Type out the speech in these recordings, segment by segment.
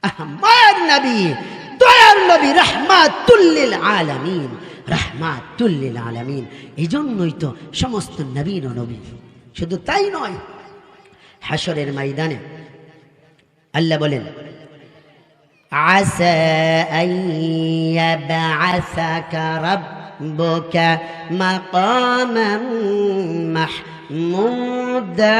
মায়ের নবী, দয়ার নবী, রাহমাতুল লিল আলামিন, রাহমাতুল লিল আলামিন। এই জন্যই তো সমস্ত নবীর নবী। শুধু তাই নয়, হাশরের ময়দানে আল্লাহ বলেন, আসা আন ইয়াবআসাকা রাব্বুকা মাকামান মাহমুদা।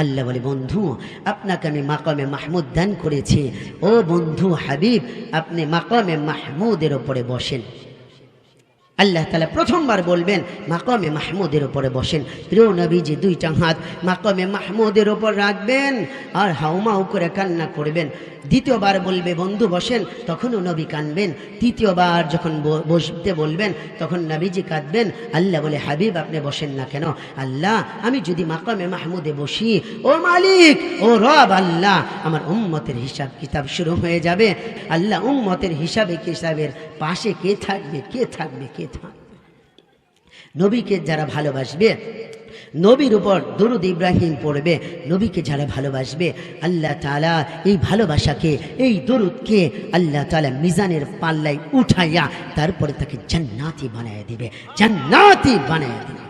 আল্লাহ বলে, বন্ধু আপনাকে আমি মাকামে মাহমুদ দান করেছি। ও বন্ধু হাবিব, আপনি মাকামে মাহমুদের উপরে বসেন। আল্লাহ তাআলা প্রথমবার বলবেন মাকামে মাহমুদের উপরে বসেন। প্রিয় নবীজি দুইটা হাত মাকামে মাহমুদের উপর রাখবেন আর হাউমাউ করে কান্না করবেন। দ্বিতীয়বার বলবে বন্ধু বসেন, তখনও নবী কাঁদবেন। তৃতীয়বার যখন বসতে বলবেন তখন নবীজি কাঁদবেন। আল্লাহ বলে, হাবিব আপনি বসেন না কেন? আল্লাহ, আমি যদি মাকামে মাহমুদে বসি, ও মালিক, ও রব আল্লাহ, আমার উম্মতের হিসাব কিতাব শুরু হয়ে যাবে। আল্লাহ, উম্মতের হিসাবে কিতাবের পাশে কে থাকবে? কে থাকবে? কে থাকবে? নবীকে যারা ভালোবাসবে, নবীর উপর দরুদ ইব্রাহিম পড়বে, নবীকে যারা ভালোবাসবে, আল্লাহ তাআলা এই ভালোবাসাকে, এই দরুদকে আল্লাহ তাআলা মিজানের পাল্লায় উঠাইয়া তারপরে তাকে জান্নাতি বানায় দিবে, জান্নাতি বানায় দিবে।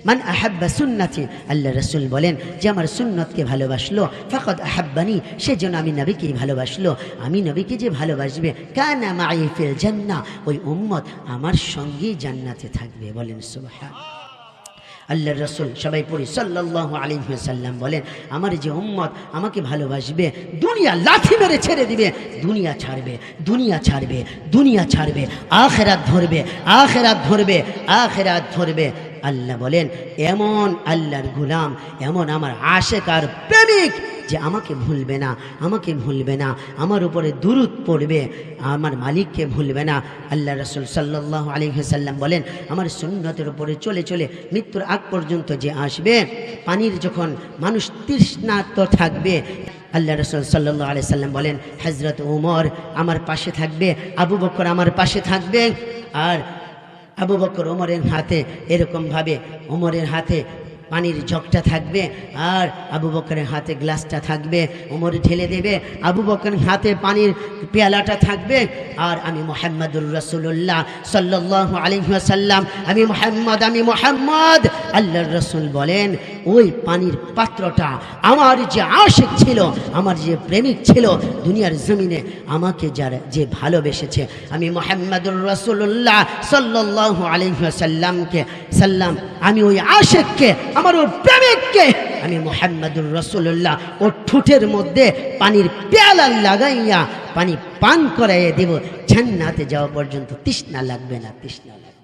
মান আহাব্বা সুন্নতি, আল্লাহ রাসূল বলেন যে আমার সুন্নতকে ভালোবাসলো, ফাকাদ আহাব্বানি, সে যেন আমি নবীকে ভালোবাসলো। আমি নবীকে যে ভালোবাসবে, কানা মাই ফিল জান্নাহ, ওই উম্মত আমার সঙ্গেই জান্নাতে থাকবে। বলেন সুবহানাল্লাহ। আল্লাহ রাসূল সবাই পড়ি সাল্লাল্লাহু আলাইহি ওয়াসাল্লাম বলেন, আমার যে উম্মত আমাকে ভালোবাসবে, দুনিয়া লাথি মেরে ছেড়ে দিবে, দুনিয়া ছাড়বে, দুনিয়া ছাড়বে, দুনিয়া ছাড়বে, আখিরাত ধরবে, আখিরাত ধরবে, আখিরাত ধরবে। আল্লাহ বলেন, এমন আল্লাহর গোলাম, এমন আমার আশিক আর প্রেমিক যে আমাকে ভুলবে না, আমাকে ভুলবে না, আমার উপরে দুরূদ পড়বে, আমার মালিককে ভুলবে না। আল্লাহ রাসূল সাল্লাল্লাহু আলাইহি ওয়াসাল্লাম বলেন, আমার সুন্নতের উপরে চলে চলে মৃত্যুর আগ পর্যন্ত যে আসবে, পানির যখন মানুষ তৃষ্ণার্ত থাকবে, আল্লাহ রাসূল সাল্লাল্লাহু আলাইহি ওয়াসাল্লাম বলেন, হযরত ওমর আমার পাশে থাকবে, আবু বকর আমার পাশে থাকবে, আর আবু বকর ওমরের হাতে এরকমভাবে ওমরের হাতে পানির জগটা থাকবে, আর আবু বকরের হাতে গ্লাসটা থাকবে, ওমর ঢেলে দেবে, আবু বকরের হাতে পানির পেয়ালাটা থাকবে, আর আমি মুহাম্মাদুর রাসূলুল্লাহ সাল্লাল্লাহু আলাইহি ওয়াসাল্লাম, আমি মুহাম্মদ। আল্লাহর রাসূল বলেন, ওই পানির পাত্রটা আমার যে আশিক ছিল, আমার যে প্রেমিক ছিল, দুনিয়ার জমিনে আমাকে যারা যে ভালোবেসেছে, আমি মুহাম্মাদুর রাসূলুল্লাহ সাল্লাল্লাহু আলাইহি ওয়াসাল্লামকে সাল্লাম, আমি ওই আশিককে, আমার ওই প্রেমিককে আমি মুহাম্মাদুর রাসূলুল্লাহ ওর ঠোঁটের মধ্যে পানির পেয়ালা লাগাইয়া পানি পান করাইয়া দেব, জান্নাতে যাওয়া পর্যন্ত তৃষ্ণা লাগবে না, তৃষ্ণা লাগবে।